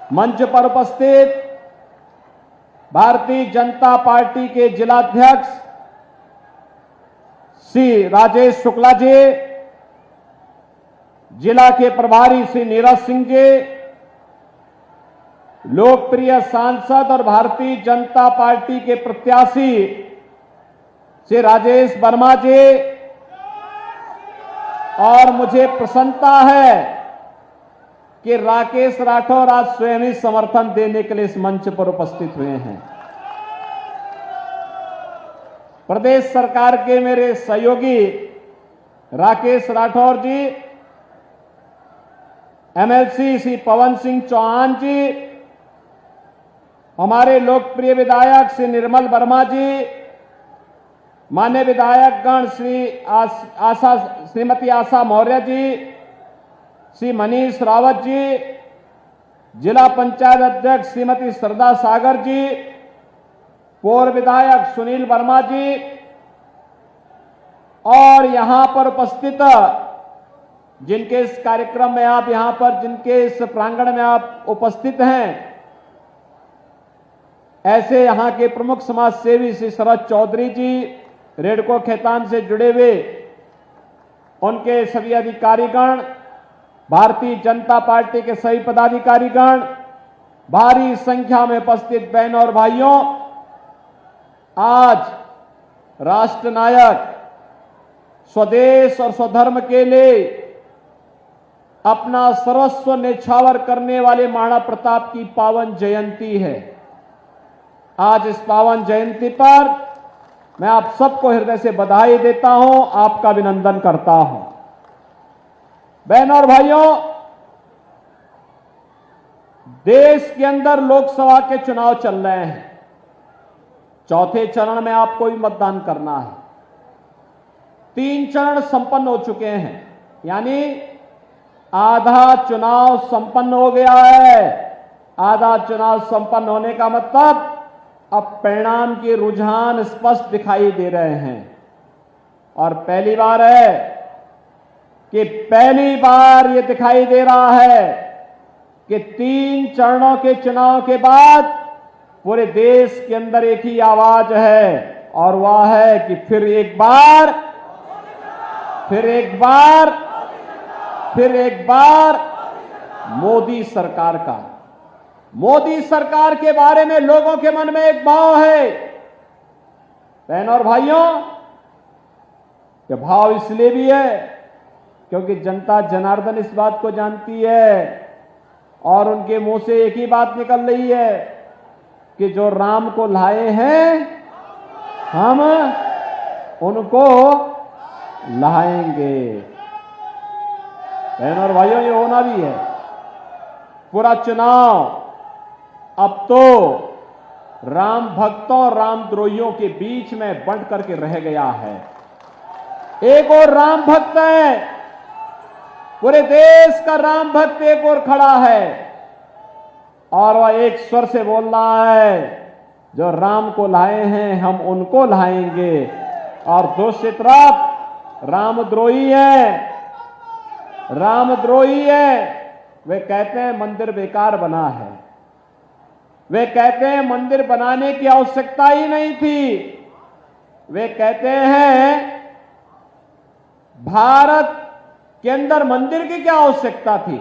मंच पर उपस्थित भारतीय जनता पार्टी के जिलाध्यक्ष श्री राजेश शुक्ला जी, जिला के प्रभारी श्री नीरज सिंह जी, लोकप्रिय सांसद और भारतीय जनता पार्टी के प्रत्याशी श्री राजेश वर्मा जी, और मुझे प्रसन्नता है कि राकेश राठौर आज स्वयं ही समर्थन देने के लिए इस मंच पर उपस्थित हुए हैं। प्रदेश सरकार के मेरे सहयोगी राकेश राठौर जी, एमएलसी श्री पवन सिंह चौहान जी, हमारे लोकप्रिय विधायक श्री निर्मल वर्मा जी, माननीय विधायकगण श्रीमती आशा मौर्य जी, श्री मनीष रावत जी, जिला पंचायत अध्यक्ष श्रीमती श्रद्धा सागर जी, पूर्व विधायक सुनील वर्मा जी, और यहां पर उपस्थित जिनके इस कार्यक्रम में आप यहां पर जिनके इस प्रांगण में आप उपस्थित हैं, ऐसे यहां के प्रमुख समाज सेवी श्री शरद चौधरी जी, रेडको खैतान से जुड़े हुए उनके सभी अधिकारीगण, भारतीय जनता पार्टी के सभी पदाधिकारीगण, भारी संख्या में उपस्थित बहनों और भाइयों, आज राष्ट्र नायक स्वदेश और स्वधर्म के लिए अपना सर्वस्व न्यौछावर करने वाले महाराणा प्रताप की पावन जयंती है। आज इस पावन जयंती पर मैं आप सबको हृदय से बधाई देता हूं, आपका अभिनंदन करता हूं। बहनों और भाइयों, देश के अंदर लोकसभा के चुनाव चल रहे हैं। चौथे चरण में आपको भी मतदान करना है। 3 चरण संपन्न हो चुके हैं, यानी आधा चुनाव संपन्न हो गया है। आधा चुनाव संपन्न होने का मतलब अब परिणाम के रुझान स्पष्ट दिखाई दे रहे हैं, और पहली बार है कि पहली बार यह दिखाई दे रहा है कि 3 चरणों के चुनाव के बाद पूरे देश के अंदर एक ही आवाज है, और वह है कि फिर एक बार मोदी सरकार का। मोदी सरकार के बारे में लोगों के मन में एक भाव है। बहनों और भाइयों, यह भाव इसलिए भी है क्योंकि जनता जनार्दन इस बात को जानती है, और उनके मुंह से एक ही बात निकल रही है कि जो राम को लाए हैं हम उनको लाएंगे। बहनों और भाइयों, ये होना भी है। पूरा चुनाव अब तो राम भक्तों और रामद्रोहियों के बीच में बंट करके रह गया है। एक और राम भक्त है, पूरे देश का राम भक्त एक और खड़ा है, और वह एक स्वर से बोल रहा है, जो राम को लाए हैं हम उनको लाएंगे। और दूसरी तरफ रामद्रोही है, वे कहते हैं मंदिर बेकार बना है। वे कहते हैं मंदिर बनाने की आवश्यकता ही नहीं थी। वे कहते हैं भारत के अंदर मंदिर की क्या आवश्यकता थी।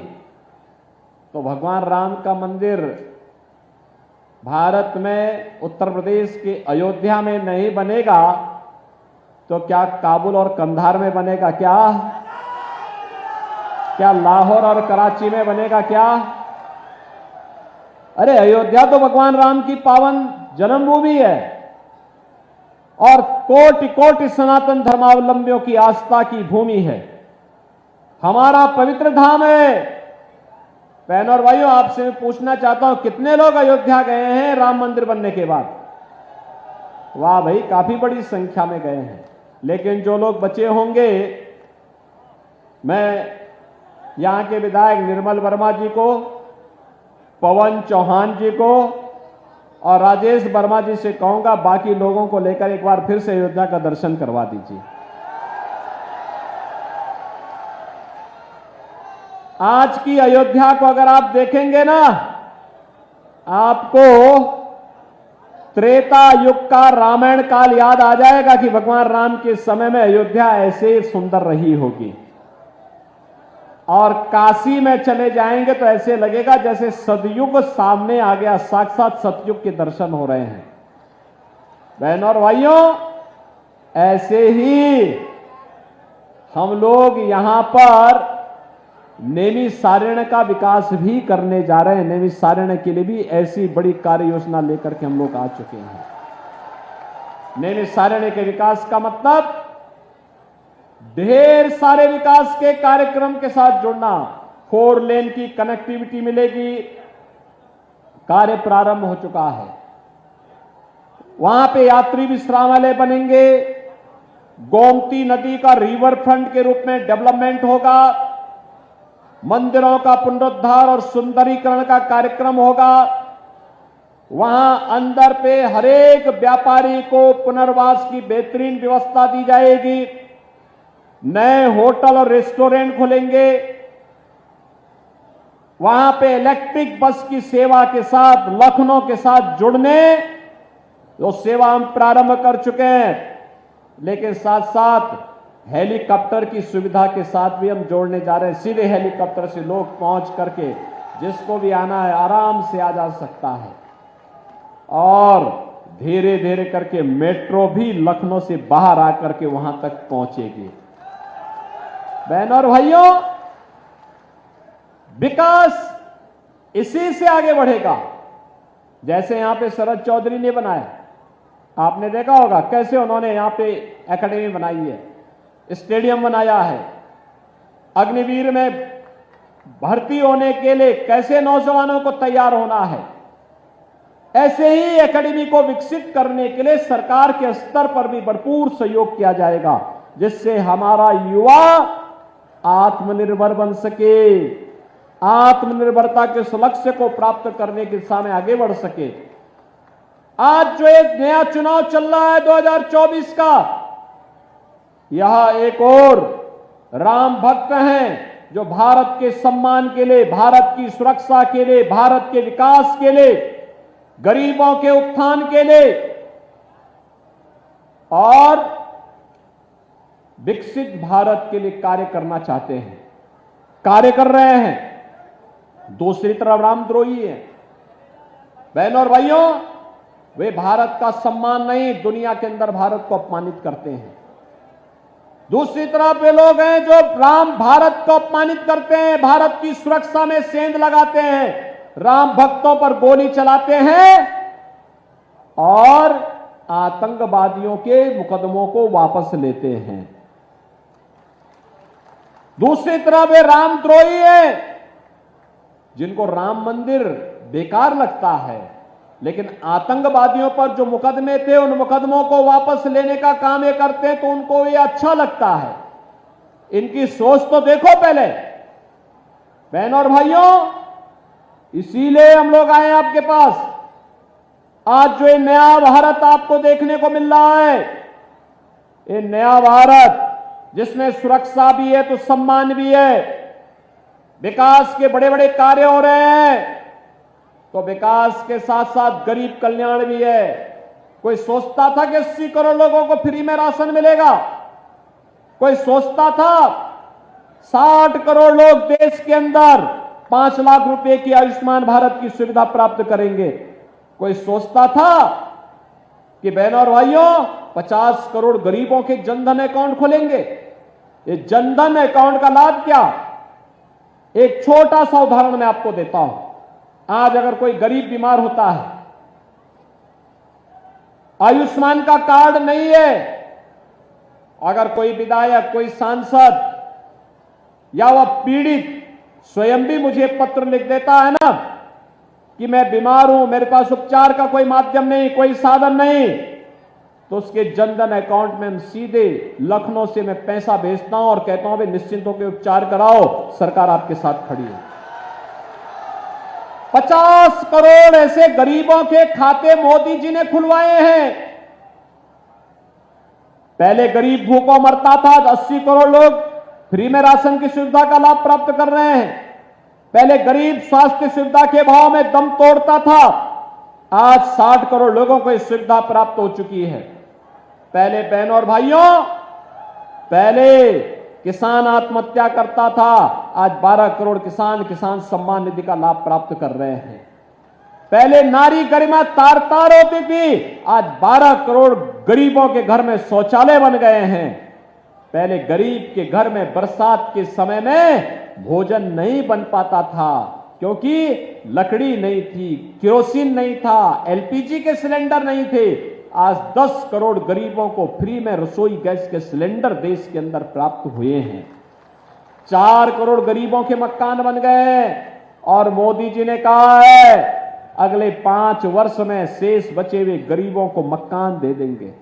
तो भगवान राम का मंदिर भारत में उत्तर प्रदेश के अयोध्या में नहीं बनेगा तो क्या काबुल और कंधार में बनेगा? क्या लाहौर और कराची में बनेगा? क्या अरे अयोध्या तो भगवान राम की पावन जन्मभूमि है, और कोटि कोटि सनातन धर्मावलंबियों की आस्था की भूमि है, हमारा पवित्र धाम है। बहनों और भाइयों, आपसे मैं पूछना चाहता हूं, कितने लोग अयोध्या गए हैं राम मंदिर बनने के बाद? वाह भाई, काफी बड़ी संख्या में गए हैं। लेकिन जो लोग बचे होंगे, मैं यहां के विधायक निर्मल वर्मा जी को, पवन चौहान जी को और राजेश वर्मा जी से कहूंगा, बाकी लोगों को लेकर एक बार फिर से अयोध्या का दर्शन करवा दीजिए। आज की अयोध्या को अगर आप देखेंगे ना, आपको त्रेता युग का रामायण काल याद आ जाएगा कि भगवान राम के समय में अयोध्या ऐसे सुंदर रही होगी, और काशी में चले जाएंगे तो ऐसे लगेगा जैसे सतयुग सामने आ गया, साक्षात सतयुग के दर्शन हो रहे हैं। बहनों और भाइयों, ऐसे ही हम लोग यहां पर नैमिषारण्य का विकास भी करने जा रहे हैं। नैमिषारण्य के लिए भी ऐसी बड़ी कार्य योजना लेकर के हम लोग आ चुके हैं। नैमिषारण्य के विकास का मतलब ढेर सारे विकास के कार्यक्रम के साथ जुड़ना। 4 लेन की कनेक्टिविटी मिलेगी, कार्य प्रारंभ हो चुका है। वहां पे यात्री विश्रामालय बनेंगे, गोमती नदी का रिवर फ्रंट के रूप में डेवलपमेंट होगा, मंदिरों का पुनरुद्धार और सुंदरीकरण का कार्यक्रम होगा। वहां अंदर पे हरेक व्यापारी को पुनर्वास की बेहतरीन व्यवस्था दी जाएगी। नए होटल और रेस्टोरेंट खुलेंगे। वहां पे इलेक्ट्रिक बस की सेवा के साथ लखनऊ के साथ जुड़ने जो सेवा हम प्रारंभ कर चुके हैं, लेकिन साथ साथ हेलीकॉप्टर की सुविधा के साथ भी हम जोड़ने जा रहे हैं। सीधे हेलीकॉप्टर से लोग पहुंच करके जिसको भी आना है आराम से आ जा सकता है, और धीरे धीरे करके मेट्रो भी लखनऊ से बाहर आकर के वहां तक पहुंचेगी। बहनों और भाइयों, विकास इसी से आगे बढ़ेगा। जैसे यहां पे शरद चौधरी ने बनाया, आपने देखा होगा कैसे उन्होंने यहां पे एकेडमी बनाई है, स्टेडियम बनाया है। अग्निवीर में भर्ती होने के लिए कैसे नौजवानों को तैयार होना है, ऐसे ही एकेडमी को विकसित करने के लिए सरकार के स्तर पर भी भरपूर सहयोग किया जाएगा, जिससे हमारा युवा आत्मनिर्भर बन सके, आत्मनिर्भरता के इस लक्ष्य को प्राप्त करने की दिशा में आगे बढ़ सके। आज जो एक नया चुनाव चल रहा है 2024 का, यह एक और राम भक्त हैं जो भारत के सम्मान के लिए, भारत की सुरक्षा के लिए, भारत के विकास के लिए, गरीबों के उत्थान के लिए और विकसित भारत के लिए कार्य करना चाहते हैं, कार्य कर रहे हैं। दूसरी तरफ रामद्रोही है। बहनों और भाइयों, वे भारत का सम्मान नहीं, दुनिया के अंदर भारत को अपमानित करते हैं। दूसरी तरफ वे लोग हैं जो भारत को अपमानित करते हैं, भारत की सुरक्षा में सेंध लगाते हैं, राम भक्तों पर गोली चलाते हैं और आतंकवादियों के मुकदमों को वापस लेते हैं। दूसरी तरफ वे रामद्रोही हैं जिनको राम मंदिर बेकार लगता है, लेकिन आतंकवादियों पर जो मुकदमे थे उन मुकदमों को वापस लेने का काम ये करते हैं, तो उनको ये अच्छा लगता है। इनकी सोच तो देखो पहले। बहनों और भाइयों, इसीलिए हम लोग आए आपके पास। आज जो ये नया भारत आपको देखने को मिल रहा है, ये नया भारत जिसमें सुरक्षा भी है तो सम्मान भी है, विकास के बड़े बड़े कार्य हो रहे हैं, तो विकास के साथ साथ गरीब कल्याण भी है। कोई सोचता था कि 80 करोड़ लोगों को फ्री में राशन मिलेगा? कोई सोचता था 60 करोड़ लोग देश के अंदर 5 लाख रुपए की आयुष्मान भारत की सुविधा प्राप्त करेंगे? कोई सोचता था कि बहनों और भाइयों 50 करोड़ गरीबों के जनधन अकाउंट खोलेंगे? ये जनधन अकाउंट का लाभ क्या? एक छोटा सा उदाहरण मैं आपको देता हूं। आज अगर कोई गरीब बीमार होता है, आयुष्मान का कार्ड नहीं है, अगर कोई विधायक, कोई सांसद या वह पीड़ित स्वयं भी मुझे पत्र लिख देता है ना कि मैं बीमार हूं, मेरे पास उपचार का कोई माध्यम नहीं, कोई साधन नहीं, तो उसके जनधन अकाउंट में हम सीधे लखनऊ से मैं पैसा भेजता हूं और कहता हूं भाई निश्चिंत होकर उपचार कराओ, सरकार आपके साथ खड़ी है। 50 करोड़ ऐसे गरीबों के खाते मोदी जी ने खुलवाए हैं। पहले गरीब भूखों मरता था, 80 करोड़ लोग फ्री में राशन की सुविधा का लाभ प्राप्त कर रहे हैं। पहले गरीब स्वास्थ्य सुविधा के भाव में दम तोड़ता था, आज 60 करोड़ लोगों को इस सुविधा प्राप्त हो चुकी है। पहले बहनों और भाइयों, पहले किसान आत्महत्या करता था, आज 12 करोड़ किसान सम्मान निधि का लाभ प्राप्त कर रहे हैं। पहले नारी गरिमा तार तार होती थी, आज 12 करोड़ गरीबों के घर में शौचालय बन गए हैं। पहले गरीब के घर में बरसात के समय में भोजन नहीं बन पाता था, क्योंकि लकड़ी नहीं थी, केरोसिन नहीं था, एलपीजी के सिलेंडर नहीं थे। आज 10 करोड़ गरीबों को फ्री में रसोई गैस के सिलेंडर देश के अंदर प्राप्त हुए हैं। 4 करोड़ गरीबों के मकान बन गए और मोदी जी ने कहा है अगले 5 वर्ष में शेष बचे हुए गरीबों को मकान दे देंगे।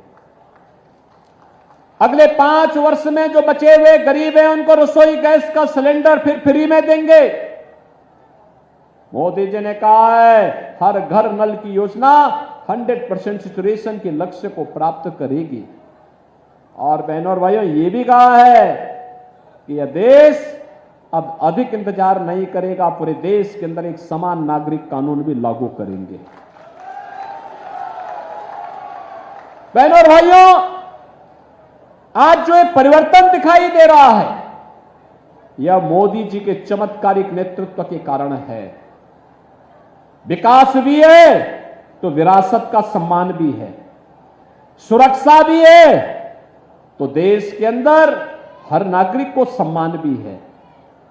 अगले 5 वर्ष में जो बचे हुए गरीब हैं उनको रसोई गैस का सिलेंडर फिर फ्री में देंगे। मोदी जी ने कहा है हर घर नल की योजना 100% सैचुरेशन के लक्ष्य को प्राप्त करेगी। और बहनों और भाइयों, ये भी कहा है कि यह देश अब अधिक इंतजार नहीं करेगा, पूरे देश के अंदर एक समान नागरिक कानून भी लागू करेंगे। बहनों और भाइयों, आज जो एक परिवर्तन दिखाई दे रहा है, यह मोदी जी के चमत्कारिक नेतृत्व के कारण है। विकास भी है तो विरासत का सम्मान भी है, सुरक्षा भी है तो देश के अंदर हर नागरिक को सम्मान भी है।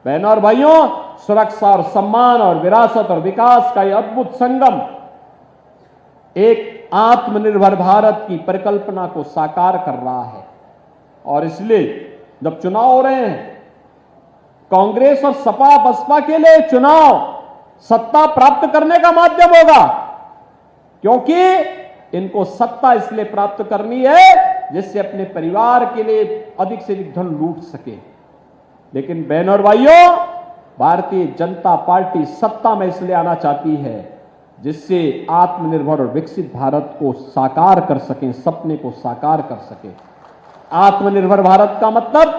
बहनों और भाइयों, सुरक्षा और सम्मान और विरासत और विकास का यह अद्भुत संगम एक आत्मनिर्भर भारत की परिकल्पना को साकार कर रहा है। और इसलिए जब चुनाव हो रहे हैं, कांग्रेस और सपा बसपा के लिए चुनाव सत्ता प्राप्त करने का माध्यम होगा, क्योंकि इनको सत्ता इसलिए प्राप्त करनी है जिससे अपने परिवार के लिए अधिक से अधिक धन लूट सके। लेकिन बहनों और भाइयों, भारतीय जनता पार्टी सत्ता में इसलिए आना चाहती है जिससे आत्मनिर्भर और विकसित भारत को साकार कर सकें, सपने को साकार कर सके। आत्मनिर्भर भारत का मतलब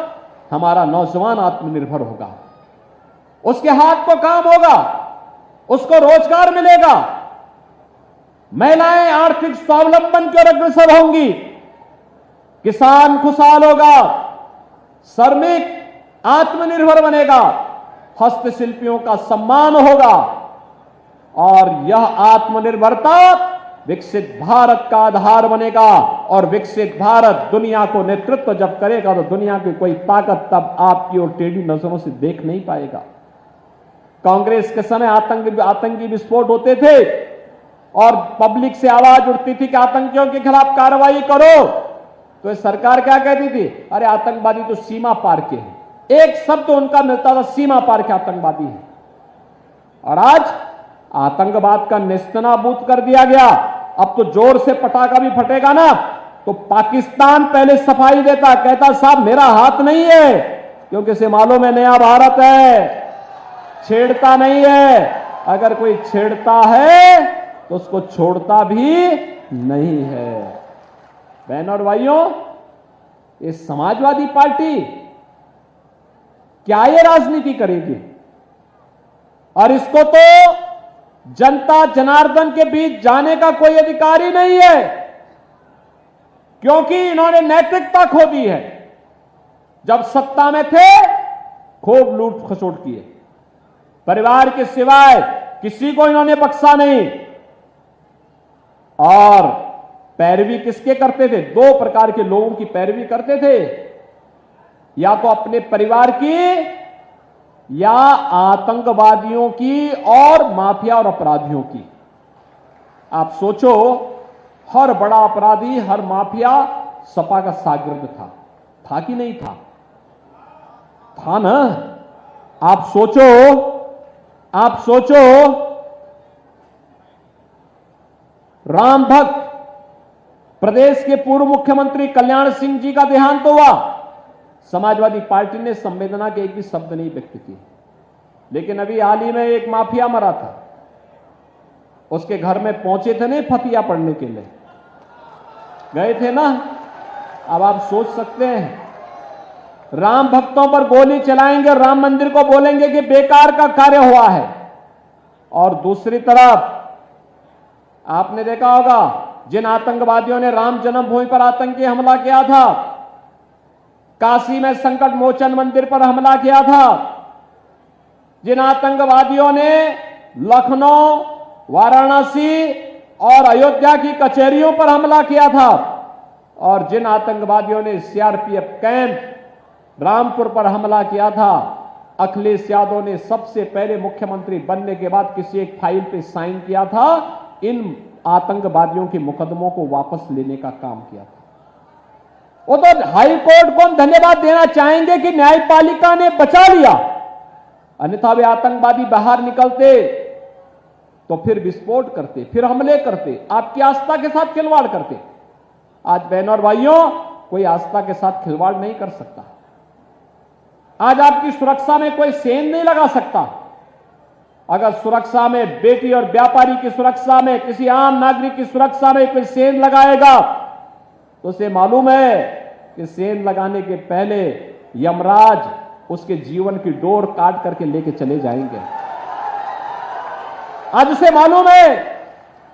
हमारा नौजवान आत्मनिर्भर होगा, उसके हाथ को काम होगा, उसको रोजगार मिलेगा, महिलाएं आर्थिक स्वावलंबन की ओर अग्रसर होंगी, किसान खुशहाल होगा, श्रमिक आत्मनिर्भर बनेगा, हस्तशिल्पियों का सम्मान होगा। और यह आत्मनिर्भरता विकसित भारत का आधार बनेगा। और विकसित भारत दुनिया को नेतृत्व जब करेगा तो दुनिया की कोई ताकत तब आपकी और टेढ़ी नजरों से देख नहीं पाएगा। कांग्रेस के समय आतंकी विस्फोट होते थे और पब्लिक से आवाज उठती थी कि आतंकियों के खिलाफ कार्रवाई करो, तो सरकार क्या कहती थी, अरे आतंकवादी तो सीमा पार के हैं। एक शब्द उनका मिलता था, सीमा पार के आतंकवादी है। और आज आतंकवाद का नेस्तनाबूद कर दिया गया। अब तो जोर से पटाखा भी फटेगा ना तो पाकिस्तान पहले सफाई देता, कहता साहब मेरा हाथ नहीं है, क्योंकि इसे मालूम है नया भारत है, छेड़ता नहीं है। अगर कोई छेड़ता है तो उसको छोड़ता भी नहीं है। बहनों और भाइयों, ये समाजवादी पार्टी क्या ये राजनीति करेगी? और इसको तो जनता जनार्दन के बीच जाने का कोई अधिकार ही नहीं है, क्योंकि इन्होंने नैतिकता खो दी है। जब सत्ता में थे खूब लूट खसोट किए, परिवार के सिवाय किसी को इन्होंने बख्शा नहीं। और पैरवी किसके करते थे? 2 प्रकार के लोगों की पैरवी करते थे, या तो अपने परिवार की या आतंकवादियों की और माफिया और अपराधियों की। आप सोचो, हर बड़ा अपराधी, हर माफिया सपा का शागिर्द था कि नहीं था? था ना। आप सोचो राम भक्त प्रदेश के पूर्व मुख्यमंत्री कल्याण सिंह जी का देहांत हुआ, समाजवादी पार्टी ने संवेदना के एक भी शब्द नहीं व्यक्त किए। लेकिन अभी हाल ही में एक माफिया मरा था, उसके घर में पहुंचे थे नहीं फतिया पढ़ने के लिए, गए थे ना। अब आप सोच सकते हैं राम भक्तों पर गोली चलाएंगे और राम मंदिर को बोलेंगे कि बेकार का कार्य हुआ है। और दूसरी तरफ आपने देखा होगा जिन आतंकवादियों ने राम जन्मभूमि पर आतंकी हमला किया था, काशी में संकट मोचन मंदिर पर हमला किया था, जिन आतंकवादियों ने लखनऊ, वाराणसी और अयोध्या की कचहरियों पर हमला किया था, और जिन आतंकवादियों ने सीआरपीएफ कैंप रामपुर पर हमला किया था, अखिलेश यादव ने सबसे पहले मुख्यमंत्री बनने के बाद किसी एक फाइल पे साइन किया था, इन आतंकवादियों के मुकदमों को वापस लेने का काम किया था। वो तो हाई कोर्ट को धन्यवाद देना चाहेंगे कि न्यायपालिका ने बचा लिया, अन्यथा वे आतंकवादी बाहर निकलते तो फिर विस्फोट करते, फिर हमले करते, आपकी आस्था के साथ खिलवाड़ करते। आज बहनों और भाइयों, कोई आस्था के साथ खिलवाड़ नहीं कर सकता। आज आपकी सुरक्षा में कोई सेंध नहीं लगा सकता। अगर सुरक्षा में, बेटी और व्यापारी की सुरक्षा में, किसी आम नागरिक की सुरक्षा में कोई सेंध लगाएगा तो उसे मालूम है कि सेंध लगाने के पहले यमराज उसके जीवन की डोर काट करके लेके चले जाएंगे। आज उसे मालूम है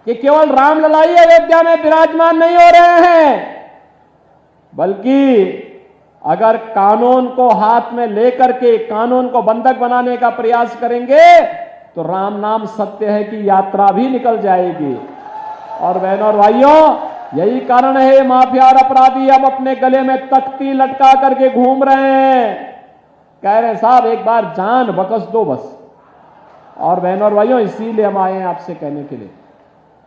कि केवल रामलला ही अयोध्या में विराजमान नहीं हो रहे हैं, बल्कि अगर कानून को हाथ में लेकर के कानून को बंधक बनाने का प्रयास करेंगे तो राम नाम सत्य है कि यात्रा भी निकल जाएगी। और बहनों और भाइयों, यही कारण है माफिया और अपराधी अब अपने गले में तख्ती लटका करके घूम रहे हैं, कह रहे हैं साहब एक बार जान बकस दो बस। और बहनों और भाइयों, इसीलिए हम आए हैं आपसे कहने के लिए,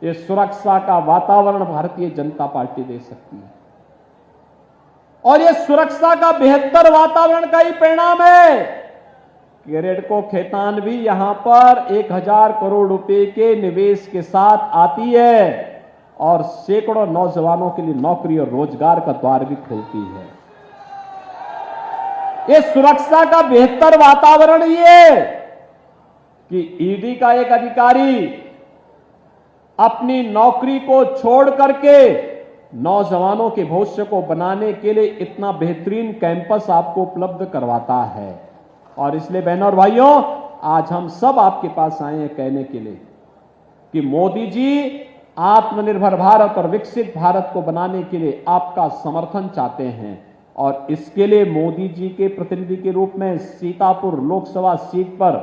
ये सुरक्षा का वातावरण भारतीय जनता पार्टी दे सकती है, और ये सुरक्षा का बेहतर वातावरण का ही परिणाम है कि रेडको खेतान भी यहां पर 1000 करोड़ रुपए के निवेश के साथ आती है और सैकड़ों नौजवानों के लिए नौकरी और रोजगार का द्वार भी खोलती है। ये सुरक्षा का बेहतर वातावरण ये कि ईडी का एक अधिकारी अपनी नौकरी को छोड़ करके नौजवानों के भविष्य को बनाने के लिए इतना बेहतरीन कैंपस आपको उपलब्ध करवाता है। और इसलिए बहनों और भाइयों, आज हम सब आपके पास आए हैं कहने के लिए कि मोदी जी आत्मनिर्भर भारत और विकसित भारत को बनाने के लिए आपका समर्थन चाहते हैं, और इसके लिए मोदी जी के प्रतिनिधि के रूप में सीतापुर लोकसभा सीट पर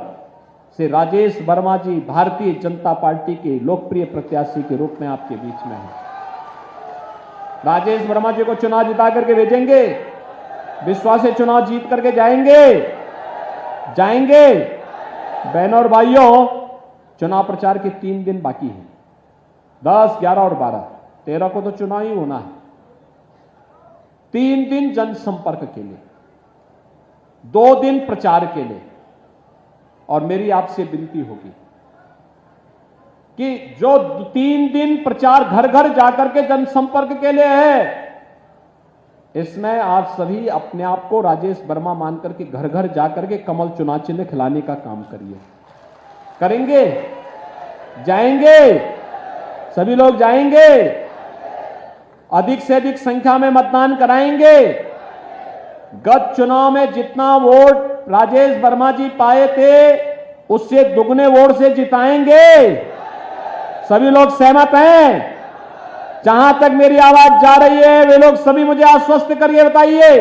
से राजेश वर्मा जी भारतीय जनता पार्टी के लोकप्रिय प्रत्याशी के रूप में आपके बीच में हैं। राजेश वर्मा जी को चुनाव जिता करके भेजेंगे, विश्वास से चुनाव जीत करके जाएंगे। बहनों और भाइयों, चुनाव प्रचार के 3 दिन बाकी हैं, 10, 11 और 12, 13 को तो चुनाव ही होना है। 3 दिन जनसंपर्क के लिए, 2 दिन प्रचार के लिए, और मेरी आपसे विनती होगी कि जो 3 दिन प्रचार घर घर जाकर के जनसंपर्क के लिए है, इसमें आप सभी अपने आप को राजेश वर्मा मानकर के घर घर जाकर के कमल चुनाव चिन्ह खिलाने का काम करिए। करेंगे? जाएंगे? सभी लोग जाएंगे? अधिक से अधिक संख्या में मतदान कराएंगे। गत चुनाव में जितना वोट राजेश वर्मा जी पाए थे उससे दुगने वोट से जिताएंगे। सभी लोग सहमत हैं? जहां तक मेरी आवाज जा रही है वे लोग सभी मुझे आश्वस्त करके बताइए,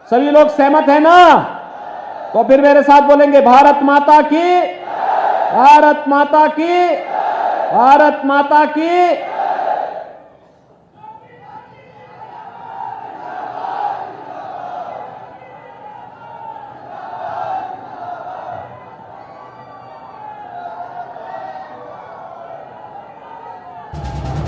सभी लोग सहमत हैं ना? तो फिर मेरे साथ बोलेंगे भारत माता की, भारत माता की, भारत माता की।